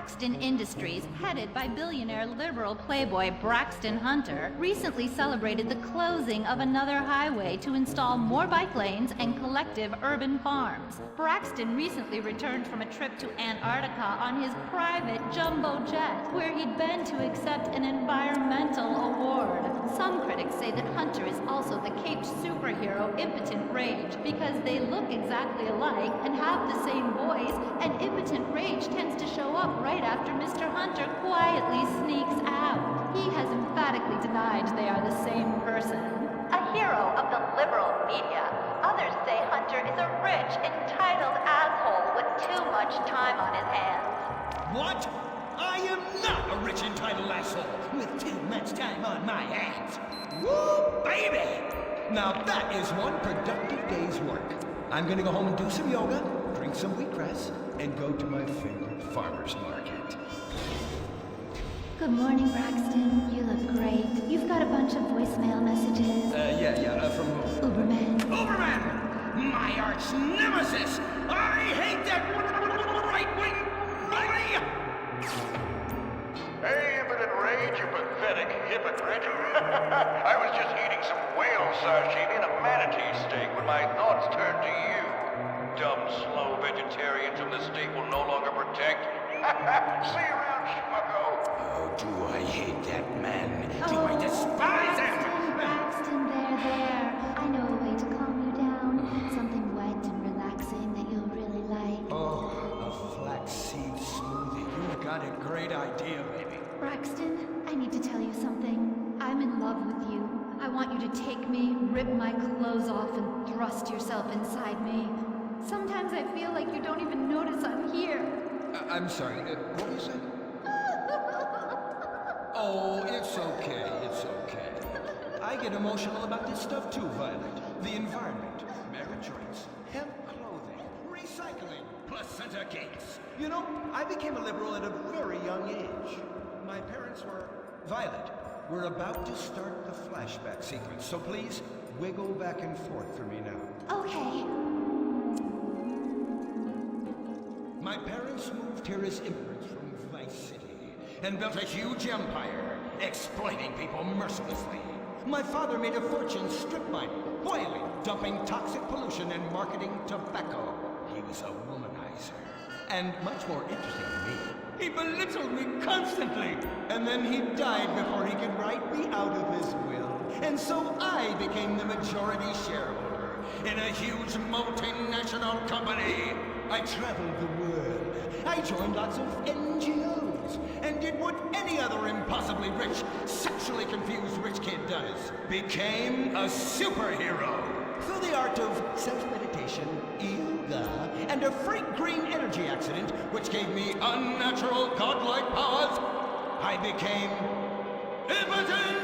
Braxton Industries, headed by billionaire liberal playboy Braxton Hunter, recently celebrated the closing of another highway to install more bike lanes and collective urban farms. Braxton recently returned from a trip to Antarctica on his private jumbo jet, where he'd been to accept an environmental award. Some critics say that Hunter is also the caped superhero Impotent Rage because they look exactly alike and have the same voice, and Impotent Rage tends to show up right after Mr. Hunter quietly sneaks out. He has emphatically denied they are the same person. A hero of the liberal media, others say Hunter is a rich, entitled asshole with too much time on his hands. What? I am not a rich, entitled asshole with too much time on my hands. Woo, baby! Now that is one productive day's work. I'm gonna go home and do some yoga, drink some wheatgrass, and go to my favorite farmer's market. Good morning, Braxton. You look great. You've got a bunch of voicemail messages. From who? Uberman. Uberman! My arch nemesis! I hate that right-wing bully! Hey, Impotent Rage, you pathetic hypocrite. I was just eating some whale sashimi and a manatee steak when my thoughts turned to you. Dumb, slow vegetarians whom the state will no longer protect. See you around, schmucko. Oh, do I hate that man? Do I despise him? Braxton, there. I know a way to calm you down. Something wet and relaxing that you'll really like. Oh, a flaxseed smoothie. You've got a great idea, baby. Braxton, I need to tell you something. I'm in love with you. I want you to take me, rip my clothes off, and thrust yourself inside me. Sometimes I feel like you don't even notice I'm here. I'm sorry, what did you say? Oh, it's okay, it's okay. I get emotional about this stuff too, Violet. The environment, marriage rights, hemp clothing, recycling, placenta cakes. You know, I became a liberal at a very young age. My parents were... Violet, we're about to start the flashback sequence, so please, wiggle back and forth for me now. Okay. My parents moved here as immigrants from Vice City and built a huge empire, exploiting people mercilessly. My father made a fortune strip mining, boiling, dumping toxic pollution, and marketing tobacco. He was a womanizer. And much more interesting to me, he belittled me constantly. And then he died before he could write me out of his will. And so I became the majority shareholder in a huge multinational company. I traveled the world. I joined lots of NGOs and did what any other impossibly rich, sexually confused rich kid does. Became a superhero. Through the art of self-meditation, yoga, and a freak green energy accident, which gave me unnatural godlike powers, I became impotent!